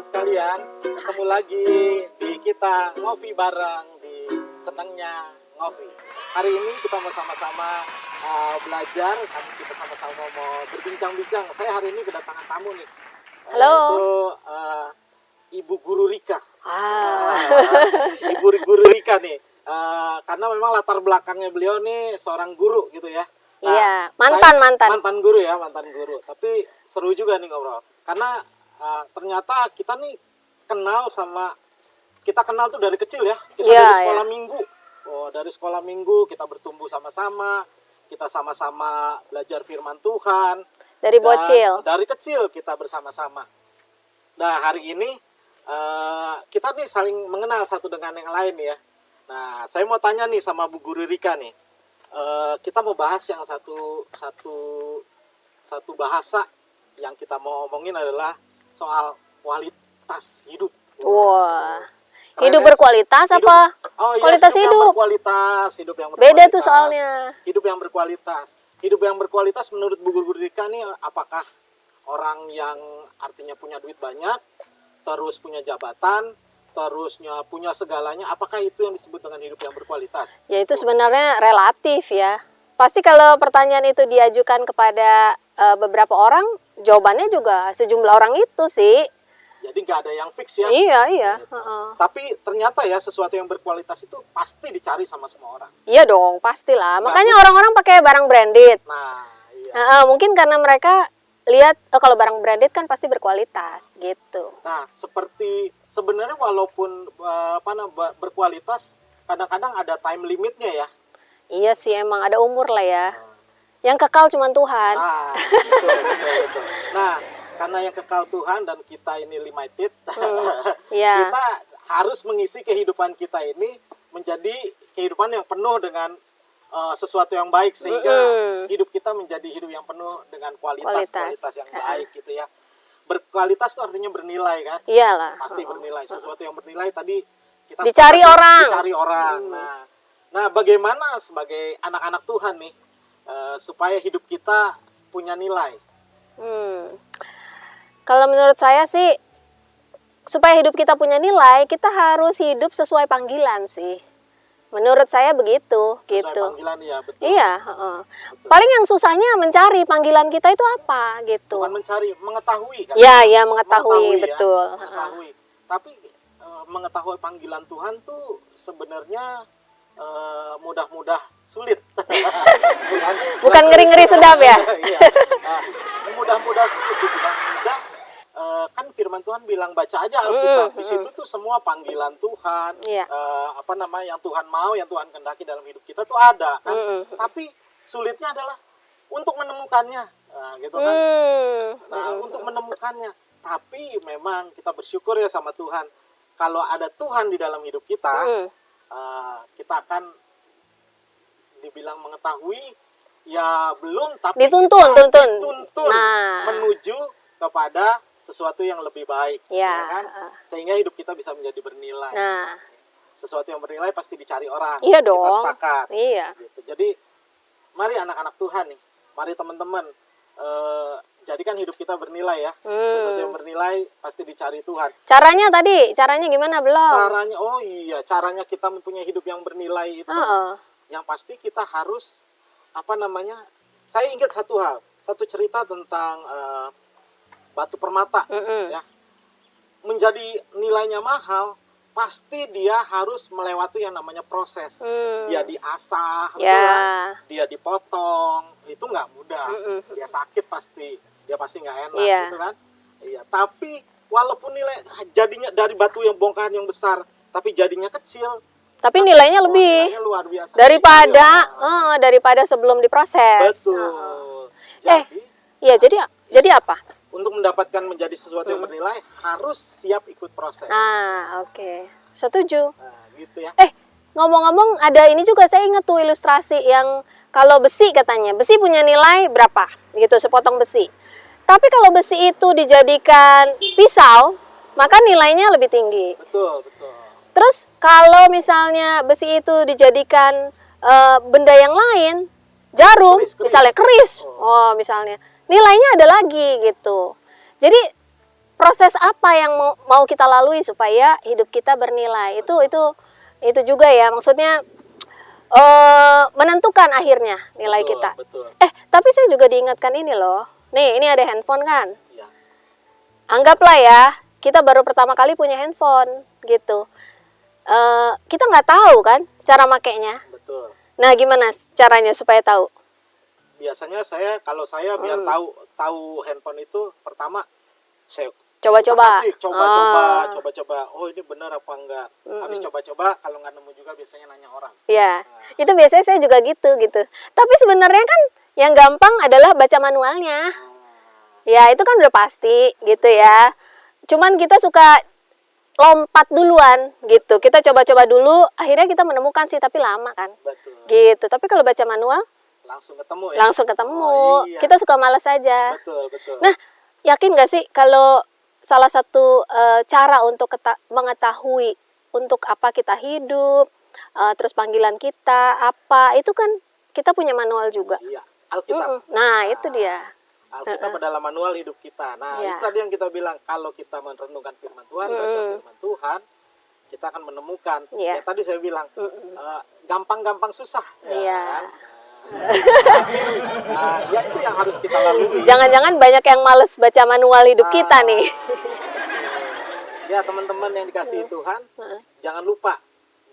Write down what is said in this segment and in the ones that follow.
teman-teman sekalian, ketemu lagi di kita ngopi bareng di Senangnya Ngopi. Hari ini kita mau sama-sama belajar, kita sama-sama mau berbincang-bincang. Saya hari ini kedatangan tamu nih. Halo. Itu Ibu Guru Rika. Ibu Guru Rika nih. Karena memang latar belakangnya beliau nih seorang guru gitu ya. Nah, iya, mantan guru ya, mantan guru. Tapi seru juga nih ngobrol. Karena ternyata kita nih kita kenal tuh dari kecil ya. Kita dari sekolah minggu. Oh, dari sekolah minggu kita bertumbuh sama-sama. Kita sama-sama belajar firman Tuhan. Dari bocil. Dari kecil kita bersama-sama. Nah, hari ini kita nih saling mengenal satu dengan yang lain ya. Nah, saya mau tanya nih sama Bu Guru Rika nih. Kita mau bahas yang satu bahasa yang kita mau omongin adalah soal kualitas hidup. Wah. Keren Hidup ya? berkualitas apa? Oh, iya, Kualitas hidup. Hidup yang berkualitas. Beda tuh soalnya. Hidup yang berkualitas. Hidup yang berkualitas menurut Bu Guru Rika nih apakah orang yang artinya punya duit banyak, terus punya jabatan, terusnya punya segalanya, apakah itu yang disebut dengan hidup yang berkualitas? Ya itu sebenarnya relatif ya. Pasti kalau pertanyaan itu diajukan kepada beberapa orang, jawabannya juga sejumlah orang itu sih. Jadi nggak ada yang fix ya? Iya. Gitu. Tapi ternyata ya sesuatu yang berkualitas itu pasti dicari sama semua orang. Iya dong, pastilah. Makanya orang-orang pakai barang branded. Nah, iya. Mungkin karena mereka lihat kalau barang branded kan pasti berkualitas gitu. Nah, seperti sebenarnya walaupun berkualitas, kadang-kadang ada time limitnya ya. Iya sih, emang ada umur lah ya. Yang kekal cuma Tuhan. Betul. Nah, karena yang kekal Tuhan dan kita ini limited, kita harus mengisi kehidupan kita ini menjadi kehidupan yang penuh dengan sesuatu yang baik, sehingga hidup kita menjadi hidup yang penuh dengan kualitas yang baik gitu ya. Berkualitas itu artinya bernilai kan? Iyalah. Pasti bernilai. Sesuatu yang bernilai tadi kita dicari orang. Nah, bagaimana sebagai anak-anak Tuhan nih supaya hidup kita punya nilai? Kalau menurut saya sih, supaya hidup kita punya nilai, kita harus hidup sesuai panggilan sih. Menurut saya begitu. Sesuai gitu. Panggilan ya, betul. Iya. Betul. Paling yang susahnya mencari panggilan kita itu apa gitu. Bukan mencari, mengetahui kan? Iya, mengetahui betul. Ya, mengetahui. Tapi mengetahui panggilan Tuhan tuh sebenarnya mudah-mudah sulit. Bukan ngeri-ngeri sedap ya? Iya. Mudah-mudah sulit, bukan mudah. Kan firman Tuhan bilang baca aja Alkitab. Di situ tuh semua panggilan Tuhan, yang Tuhan mau, yang Tuhan kehendaki dalam hidup kita tuh ada kan. Tapi sulitnya adalah untuk menemukannya, gitu kan. Untuk menemukannya. Tapi memang kita bersyukur ya sama Tuhan. Kalau ada Tuhan di dalam hidup kita, kita akan dibilang mengetahui, ya belum, tapi dituntun. Menuju kepada sesuatu yang lebih baik, ya kan? Sehingga hidup kita bisa menjadi bernilai. Nah, sesuatu yang bernilai pasti dicari orang. Iya dong. Kita sepakat. Iya. Gitu. Jadi, mari anak-anak Tuhan nih, mari teman-teman, jadikan hidup kita bernilai ya. Sesuatu yang bernilai pasti dicari Tuhan. Caranya gimana belum? Caranya kita mempunyai hidup yang bernilai itu, yang pasti kita harus saya ingat satu cerita tentang batu permata, ya, menjadi nilainya mahal, pasti dia harus melewati yang namanya proses. Dia diasah, dia dipotong, itu nggak mudah. Dia sakit pasti, dia pasti nggak enak, gitu kan? Iya. Tapi walaupun nilai jadinya dari batu yang bongkahan yang besar, tapi jadinya kecil. Tapi nilainya lebih luar biasa daripada sebelum diproses. Betul. Jadi apa? Untuk mendapatkan menjadi sesuatu yang bernilai harus siap ikut proses. Oke. Setuju. Gitu ya. Ngomong-ngomong ada ini juga, saya ingat tuh ilustrasi yang kalau besi katanya, besi punya nilai berapa? Gitu, sepotong besi. Tapi kalau besi itu dijadikan pisau, maka nilainya lebih tinggi. Betul. Terus kalau misalnya besi itu dijadikan benda yang lain, jarum, misalnya keris, misalnya, nilainya ada lagi gitu. Jadi proses apa yang mau kita lalui supaya hidup kita bernilai. Itu juga ya, maksudnya menentukan akhirnya nilai Betul, kita. betul. Tapi saya juga diingatkan ini loh. Nih, ini ada handphone kan? Iya. Anggaplah ya, kita baru pertama kali punya handphone gitu. Kita nggak tahu kan cara makainya. Betul. Nah, gimana caranya supaya tahu? Biasanya kalau saya biar tahu handphone itu, pertama saya Coba-coba. coba-coba. Oh, ini benar apa enggak? Habis coba-coba, kalau nggak nemu juga biasanya nanya orang. Ya, itu biasanya saya juga gitu. Tapi sebenarnya kan yang gampang adalah baca manualnya. Ya, itu kan udah pasti gitu ya. Cuman kita suka lompat duluan gitu. Kita coba-coba dulu, akhirnya kita menemukan sih, tapi lama kan. Betul. Gitu. Tapi kalau baca manual, Langsung ketemu ya? langsung ketemu. Oh, iya. Kita suka malas aja. Betul. Nah, yakin gak sih kalau salah satu cara untuk mengetahui untuk apa kita hidup, terus panggilan kita apa, itu kan kita punya manual juga. Iya, Alkitab. Nah, itu dia. Alkitab adalah manual hidup kita. Nah, Iya. itu tadi yang kita bilang, kalau kita merenungkan firman Tuhan, baca firman Tuhan, kita akan menemukan. Iya. Ya, tadi saya bilang, gampang-gampang susah. Iya. Kan? Nah, ya itu yang harus kita lalui. Jangan-jangan banyak yang males baca manual hidup kita nih. Ya, teman-teman yang dikasihi Tuhan, jangan lupa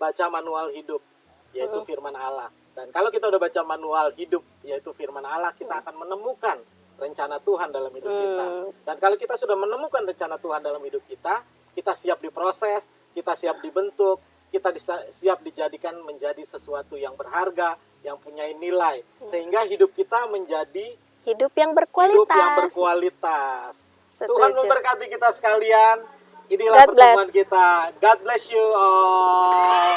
baca manual hidup, yaitu firman Allah. Dan kalau kita udah baca manual hidup, yaitu firman Allah, kita akan menemukan rencana Tuhan dalam hidup kita. Dan kalau kita sudah menemukan rencana Tuhan dalam hidup kita siap diproses, kita siap dibentuk, kita siap dijadikan menjadi sesuatu yang berharga, yang punya nilai, sehingga hidup kita menjadi Hidup yang berkualitas. Setuju. Tuhan memberkati kita sekalian. Inilah God pertemuan bless. kita. God bless you all.